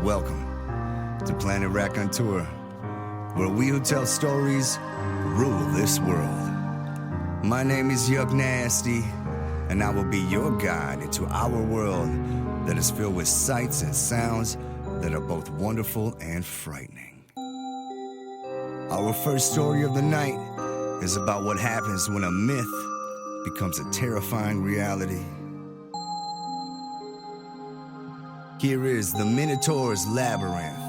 Welcome to Planet Raconteur, where we who tell stories rule this world. My name is Yuck Nasty, and I will be your guide into our world that is filled with sights and sounds that are both wonderful and frightening. Our first story of the night is about what happens when a myth becomes a terrifying reality. Here is The Minotaur's Labyrinth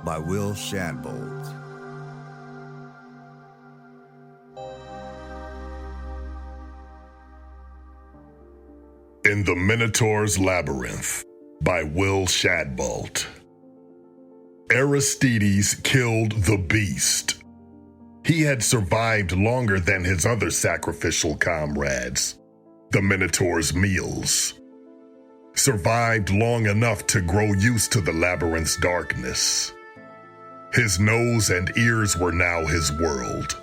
by Will Shadbolt. In The Minotaur's Labyrinth by Will Shadbolt. Aristides killed the beast. He had survived longer than his other sacrificial comrades, the Minotaur's meals. Survived long enough to grow used to the labyrinth's darkness. His nose and ears were now his world.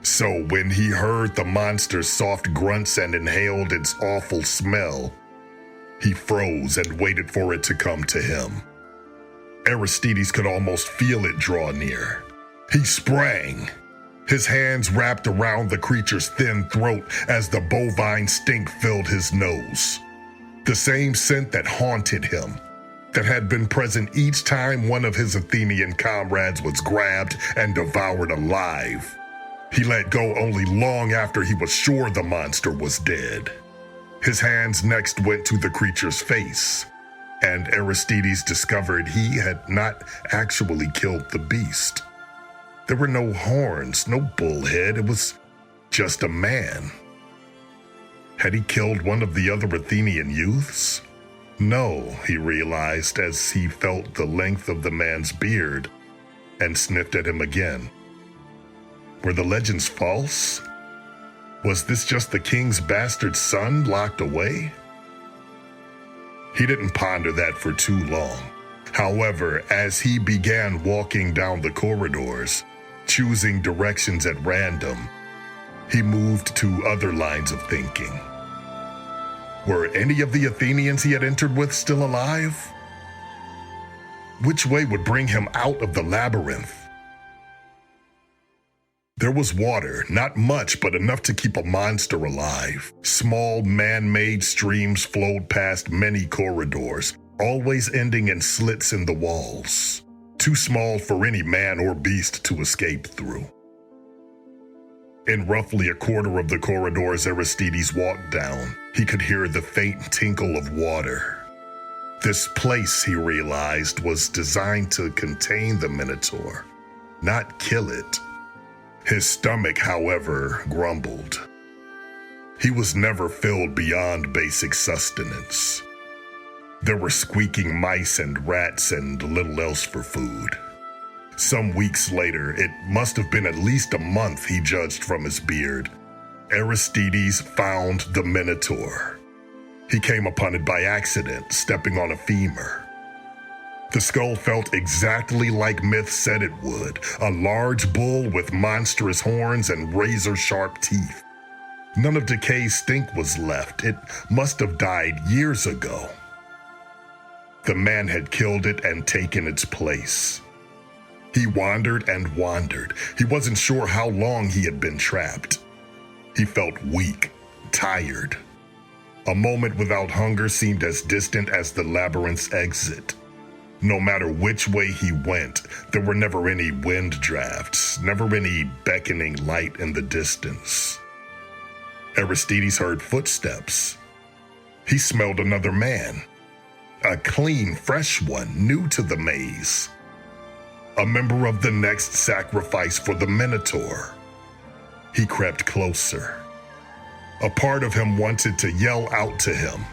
So when he heard the monster's soft grunts and inhaled its awful smell, he froze and waited for it to come to him. Aristides could almost feel it draw near. He sprang, his hands wrapped around the creature's thin throat as the bovine stink filled his nose. The same scent that haunted him, that had been present each time one of his Athenian comrades was grabbed and devoured alive. He let go only long after he was sure the monster was dead. His hands next went to the creature's face, and Aristides discovered he had not actually killed the beast. There were no horns, no bullhead, it was just a man. Had he killed one of the other Athenian youths? No, he realized as he felt the length of the man's beard and sniffed at him again. Were the legends false? Was this just the king's bastard son locked away? He didn't ponder that for too long. However, as he began walking down the corridors, choosing directions at random, he moved to other lines of thinking. Were any of the Athenians he had entered with still alive? Which way would bring him out of the labyrinth? There was water, not much, but enough to keep a monster alive. Small man-made streams flowed past many corridors, always ending in slits in the walls, too small for any man or beast to escape through. In roughly a quarter of the corridors Aristides walked down, he could hear the faint tinkle of water. This place, he realized, was designed to contain the Minotaur, not kill it. His stomach, however, grumbled. He was never filled beyond basic sustenance. There were squeaking mice and rats and little else for food. Some weeks later, it must have been at least a month, he judged from his beard, Aristides found the Minotaur. He came upon it by accident, stepping on a femur. The skull felt exactly like myth said it would, a large bull with monstrous horns and razor-sharp teeth. None of decay's stink was left. It must have died years ago. The man had killed it and taken its place. He wandered and wandered. He wasn't sure how long he had been trapped. He felt weak, tired. A moment without hunger seemed as distant as the labyrinth's exit. No matter which way he went, there were never any wind drafts, never any beckoning light in the distance. Aristides heard footsteps. He smelled another man. A clean, fresh one, new to the maze. A member of the next sacrifice for the Minotaur. He crept closer. A part of him wanted to yell out to him.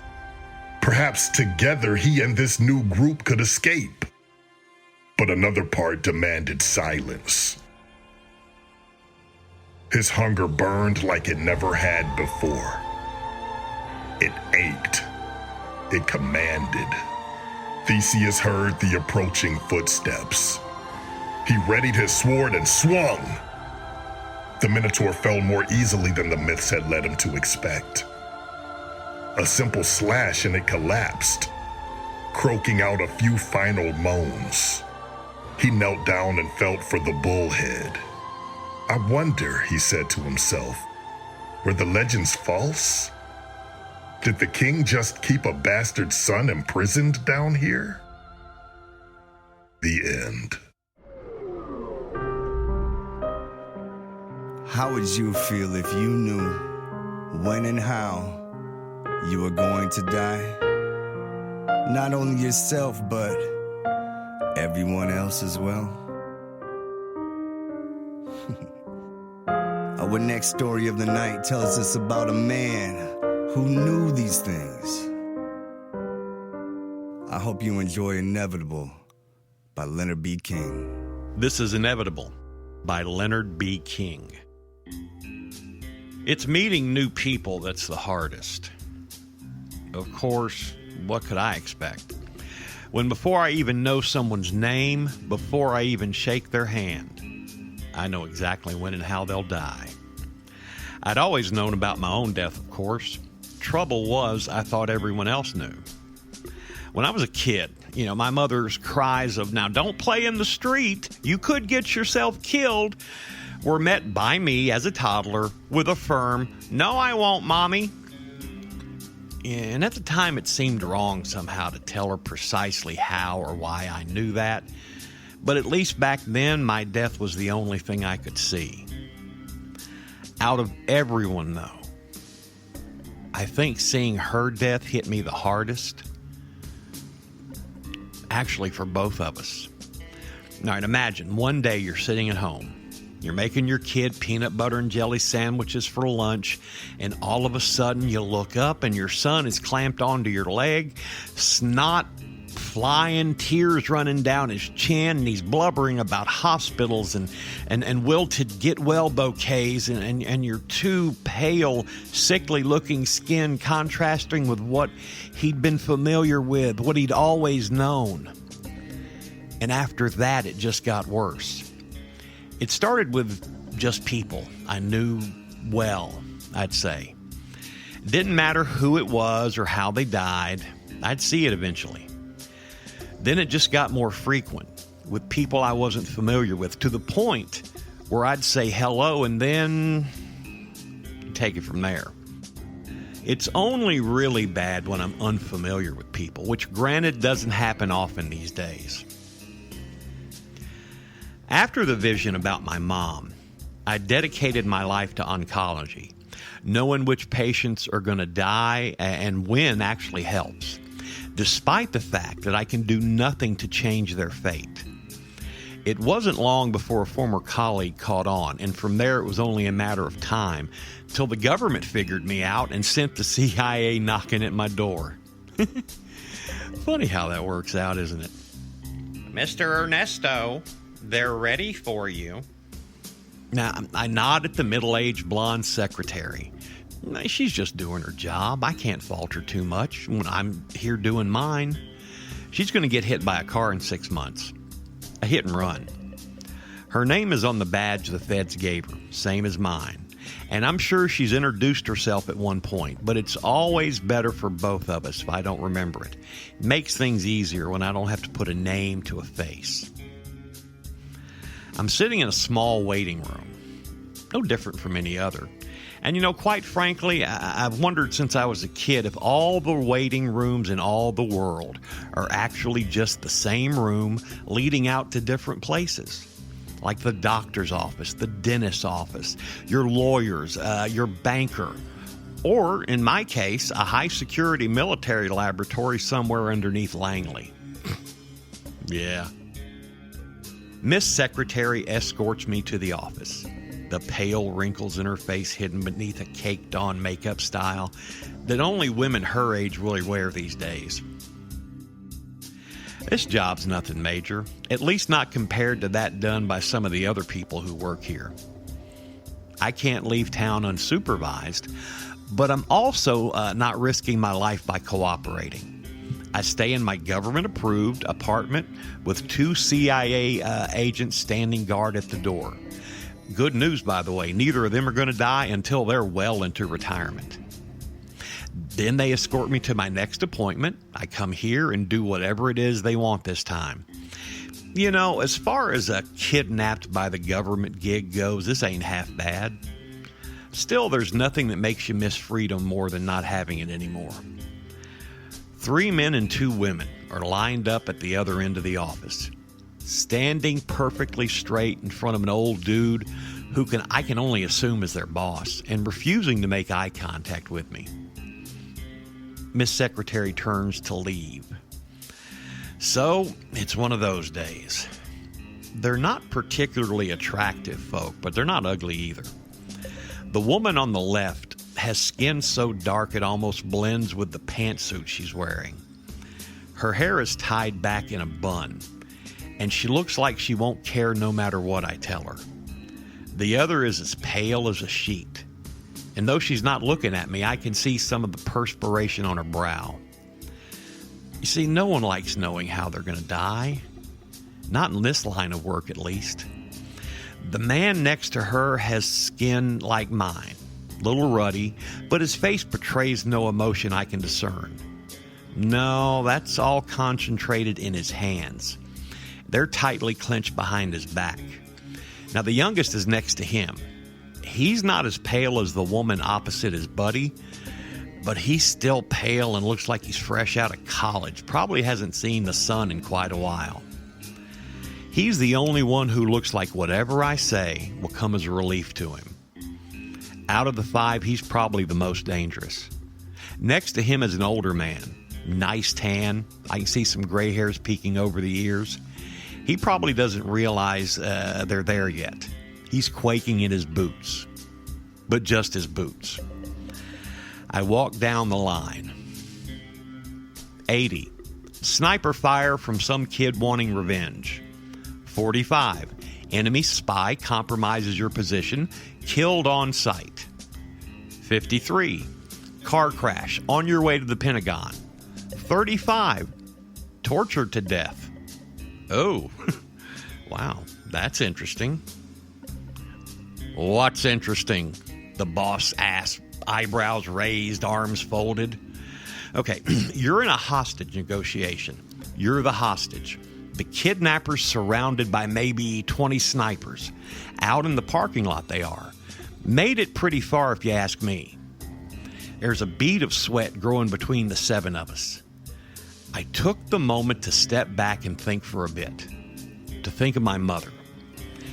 Perhaps together he and this new group could escape. But another part demanded silence. His hunger burned like it never had before. It ached. It commanded. Theseus heard the approaching footsteps. He readied his sword and swung. The Minotaur fell more easily than the myths had led him to expect. A simple slash and it collapsed. croaking out a few final moans. He knelt down and felt for the bullhead. I wonder, he said to himself, were the legends false? Did the king just keep a bastard son imprisoned down here? The end. How would you feel if you knew when and how you were going to die? Not only yourself, but everyone else as well. Our next story of the night tells us about a man who knew these things. I hope you enjoy Inevitable by Leonard B. King. This is Inevitable by Leonard B. King. It's meeting new people that's the hardest. Of course, what could I expect? When before I even know someone's name, before I even shake their hand, I know exactly when and how they'll die. I'd always known about my own death, of course. Trouble was, I thought everyone else knew. When I was a kid, my mother's cries of, "Now don't play in the street, you could get yourself killed," were met by me as a toddler with a firm, "No, I won't, Mommy." And at the time, it seemed wrong somehow to tell her precisely how or why I knew that. But at least back then, my death was the only thing I could see. Out of everyone, though, I think seeing her death hit me the hardest. Actually, for both of us. All right, imagine one day you're sitting at home. You're making your kid peanut butter and jelly sandwiches for lunch, and all of a sudden you look up and your son is clamped onto your leg, snot flying, tears running down his chin, and he's blubbering about hospitals and wilted get-well bouquets, and your too pale, sickly-looking skin contrasting with what he'd been familiar with, what he'd always known. And after that, it just got worse. It started with just people I knew well, I'd say. It didn't matter who it was or how they died. I'd see it eventually. Then it just got more frequent with people I wasn't familiar with, to the point where I'd say hello and then take it from there. It's only really bad when I'm unfamiliar with people, which granted doesn't happen often these days. After the vision about my mom, I dedicated my life to oncology. Knowing which patients are going to die and when actually helps, despite the fact that I can do nothing to change their fate. It wasn't long before a former colleague caught on, and from there it was only a matter of time till the government figured me out and sent the CIA knocking at my door. Funny how that works out, isn't it? Mr. Ernesto, they're ready for you. Now, I nod at the middle-aged blonde secretary. She's just doing her job. I can't fault her too much when I'm here doing mine. She's going to get hit by a car in 6 months. A hit and run. Her name is on the badge the feds gave her, same as mine. And I'm sure she's introduced herself at one point, but it's always better for both of us if I don't remember it. It makes things easier when I don't have to put a name to a face. I'm sitting in a small waiting room, no different from any other. And quite frankly, I've wondered since I was a kid if all the waiting rooms in all the world are actually just the same room leading out to different places. Like the doctor's office, the dentist's office, your lawyers, your banker, or, in my case, a high-security military laboratory somewhere underneath Langley. Yeah. Miss Secretary escorts me to the office. The pale wrinkles in her face hidden beneath a caked-on makeup style that only women her age really wear these days. This job's nothing major, at least not compared to that done by some of the other people who work here. I can't leave town unsupervised, but I'm also not risking my life by cooperating. I stay in my government-approved apartment with 2 CIA agents standing guard at the door. Good news, by the way, neither of them are going to die until they're well into retirement. Then they escort me to my next appointment. I come here and do whatever it is they want this time. You know, as far as a kidnapped by the government gig goes, this ain't half bad. Still, there's nothing that makes you miss freedom more than not having it anymore. 3 men and 2 women are lined up at the other end of the office, standing perfectly straight in front of an old dude who I can only assume is their boss, and refusing to make eye contact with me. Miss Secretary turns to leave. So, it's one of those days. They're not particularly attractive folk, but they're not ugly either. The woman on the left has skin so dark it almost blends with the pantsuit she's wearing. Her hair is tied back in a bun, and she looks like she won't care no matter what I tell her. The other is as pale as a sheet, and though she's not looking at me, I can see some of the perspiration on her brow. You see, no one likes knowing how they're going to die. Not in this line of work, at least. The man next to her has skin like mine, little ruddy, but his face betrays no emotion I can discern. No, that's all concentrated in his hands. They're tightly clenched behind his back. Now, the youngest is next to him. He's not as pale as the woman opposite his buddy, but he's still pale and looks like he's fresh out of college. Probably hasn't seen the sun in quite a while. He's the only one who looks like whatever I say will come as a relief to him. Out of the 5, he's probably the most dangerous. Next to him is an older man. Nice tan. I can see some gray hairs peeking over the ears. He probably doesn't realize they're there yet. He's quaking in his boots. But just his boots. I walk down the line. 80. Sniper fire from some kid wanting revenge. 45. Enemy spy compromises your position. Killed on sight. 53. Car crash on your way to the Pentagon. 35. Tortured to death. Oh, wow, that's interesting. What's interesting? The boss asked, eyebrows raised, arms folded. Okay, you're in a hostage negotiation. You're the hostage. The kidnapper's surrounded by maybe 20 snipers. Out in the parking lot they are. Made it pretty far if you ask me. There's a bead of sweat growing between the 7 of us. I took the moment to step back and think for a bit. To think of my mother.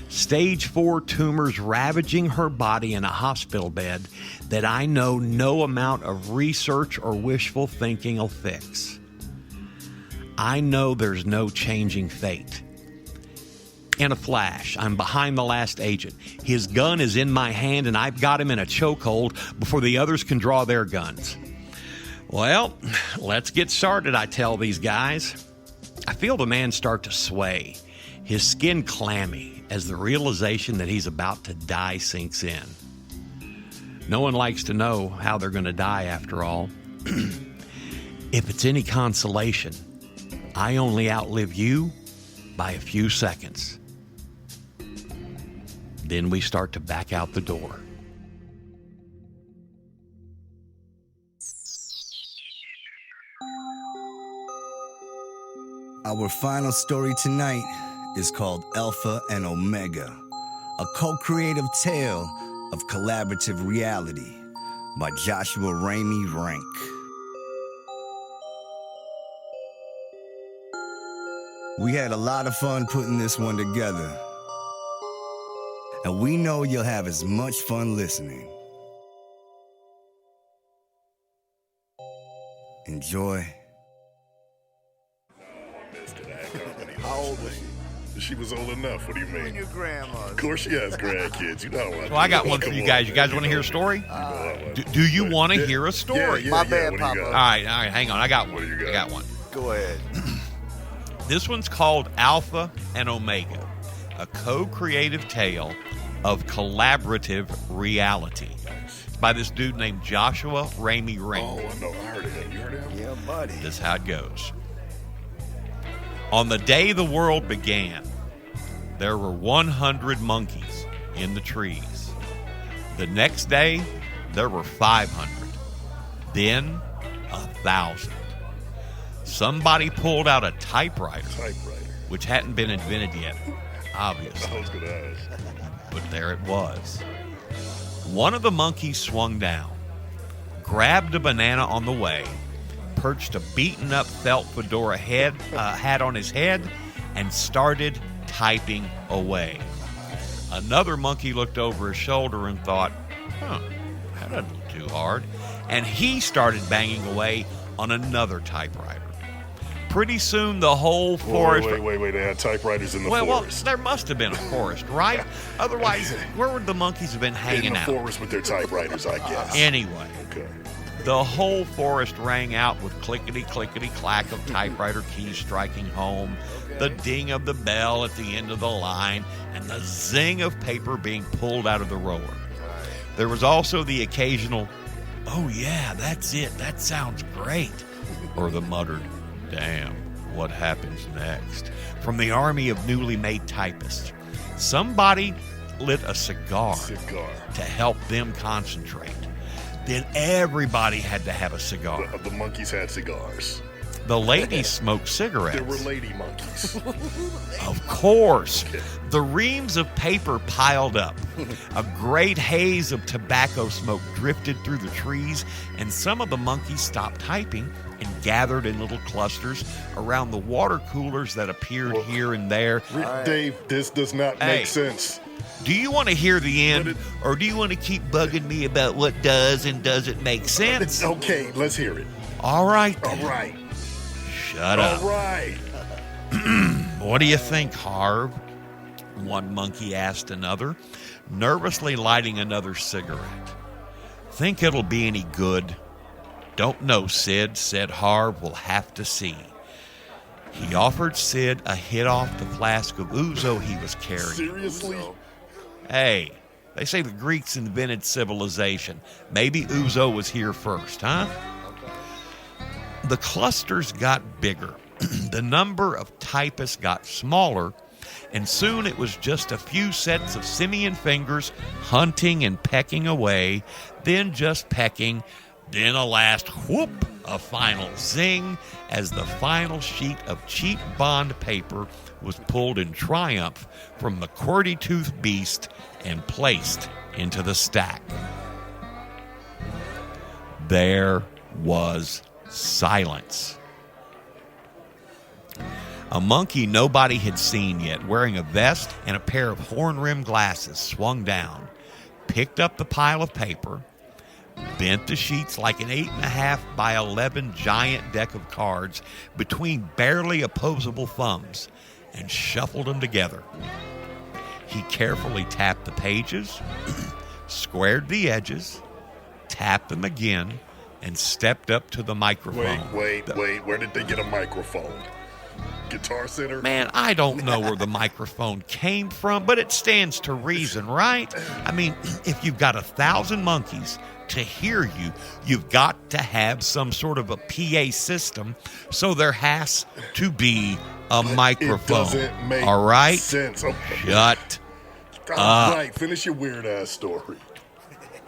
Stage 4 tumors ravaging her body in a hospital bed that I know no amount of research or wishful thinking will fix. I know there's no changing fate. In a flash, I'm behind the last agent. His gun is in my hand and I've got him in a chokehold before the others can draw their guns. Well, let's get started, I tell these guys. I feel the man start to sway, his skin clammy as the realization that he's about to die sinks in. No one likes to know how they're going to die after all. If it's any consolation, I only outlive you by a few seconds. Then we start to back out the door. Our final story tonight is called Alpha and Omega, a co-creative tale of collaborative reality by Joshua Ramey-Renk. We had a lot of fun putting this one together, and we know you'll have as much fun listening. Enjoy. How old was she? She was old enough. What do you mean? And your grandma. Of course she has grandkids. You know what? Well, I got one for you guys. You guys want to hear a story? Do you want to hear a story? My bad, Papa. All right, hang on. I got one. What do you got? I got one. Go ahead. This one's called Alpha and Omega, a co-creative tale of collaborative reality by this dude named Joshua Ramey-Renk. Oh, I know. I heard of him. You heard of him? Yeah, buddy. This is how it goes. On the day the world began, there were 100 monkeys in the trees. The next day, there were 500. then 1,000. Somebody pulled out a typewriter, which hadn't been invented yet, obviously. I was going to ask. But there it was. One of the monkeys swung down, grabbed a banana on the way, perched a beaten-up felt fedora hat on his head, and started typing away. Another monkey looked over his shoulder and thought, that doesn't look too hard. And he started banging away on another typewriter. Pretty soon, the whole forest... Wait. They had typewriters in the Well, forest. there must have been a forest, right? Otherwise, where would the monkeys have been hanging out? In the forest with their typewriters, I guess. Anyway, Okay. the whole forest rang out with clickety-clickety-clack of typewriter keys striking home, the ding of the bell at the end of the line, and the zing of paper being pulled out of the roller. There was also the occasional, "Oh yeah, that's it, that sounds great," or the muttered, "Damn, what happens next?" from the army of newly made typists. Somebody lit a cigar to help them concentrate. Then everybody had to have a cigar. The monkeys had cigars. The ladies smoked cigarettes. There were lady monkeys. Of course. The reams of paper piled up. A great haze of tobacco smoke drifted through the trees, and some of the monkeys stopped typing and gathered in little clusters around the water coolers that appeared here and there. Dave, this does not make sense. Do you want to hear the end, or do you want to keep bugging me about what does and doesn't make sense? Okay, let's hear it. All right, then. All right. Shut up. All right. What do you think, Harv? One monkey asked another, nervously lighting another cigarette. Think it'll be any good? Don't know, Sid, said Harv. We'll have to see. He offered Sid a hit off the flask of ouzo he was carrying. Seriously? Hey, they say the Greeks invented civilization. Maybe ouzo was here first, huh? The clusters got bigger. The number of typists got smaller, and soon it was just a few sets of simian fingers hunting and pecking away, then just pecking, then a last whoop, a final zing, as the final sheet of cheap bond paper was pulled in triumph from the QWERTY-tooth beast and placed into the stack. There was silence. A monkey nobody had seen yet, wearing a vest and a pair of horn-rimmed glasses, swung down, picked up the pile of paper, bent the sheets like an 8.5 by 11 giant deck of cards between barely opposable thumbs, and shuffled them together. He carefully tapped the pages, squared the edges, tapped them again, and stepped up to the microphone. Wait. Where did they get a microphone? Guitar Center? Man, I don't know where the microphone came from, but it stands to reason, right? I mean, if you've got 1,000 monkeys to hear you, you've got to have some sort of a PA system, so there has to be a microphone. It doesn't make all right? sense. Okay. Shut up. All right, finish your weird-ass story.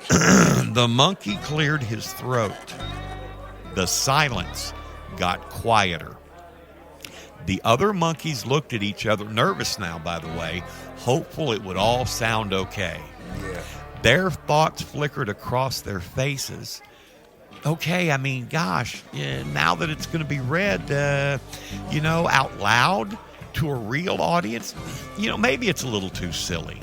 The monkey cleared his throat. The silence got quieter. The other monkeys looked at each other, nervous now, by the way, hopeful it would all sound okay. Yeah. Their thoughts flickered across their faces. Okay, I mean, gosh, now that it's going to be read, out loud to a real audience, maybe it's a little too silly.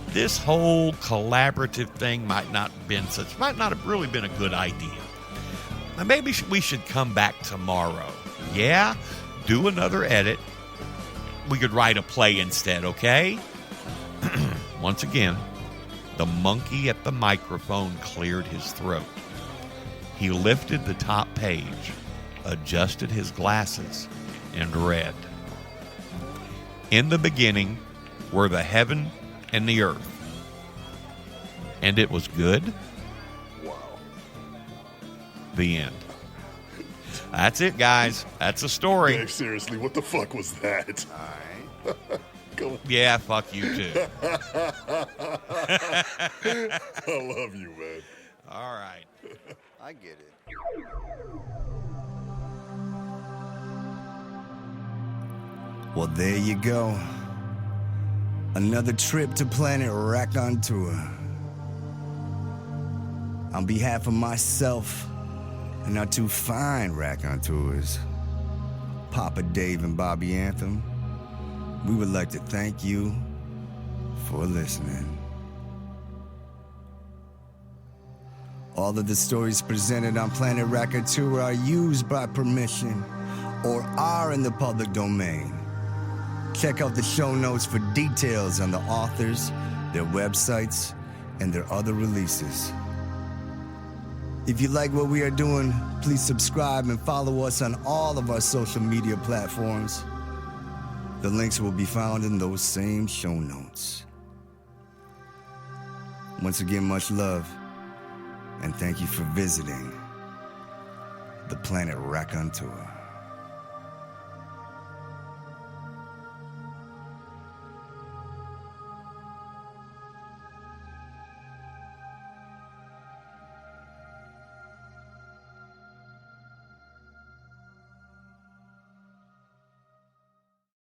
This whole collaborative thing might not have really been a good idea. Maybe we should come back tomorrow. Yeah? Do another edit. We could write a play instead, okay? Once again, the monkey at the microphone cleared his throat. He lifted the top page, adjusted his glasses, and read. In the beginning were the heaven and the earth. And it was good. Wow. The end. That's it, guys. That's the story. Dave, seriously, what the fuck was that? All right. Go. Yeah, fuck you too. I love you, man. All right. I get it. Well, there you go. Another trip to Planet Raconteur. On behalf of myself and our two fine raconteurs, Papa Dave and Bobby Anthem, we would like to thank you for listening. All of the stories presented on Planet Raconteur are used by permission or are in the public domain. Check out the show notes for details on the authors, their websites, and their other releases. If you like what we are doing, please subscribe and follow us on all of our social media platforms. The links will be found in those same show notes. Once again, much love, and thank you for visiting the Planet Raconteur.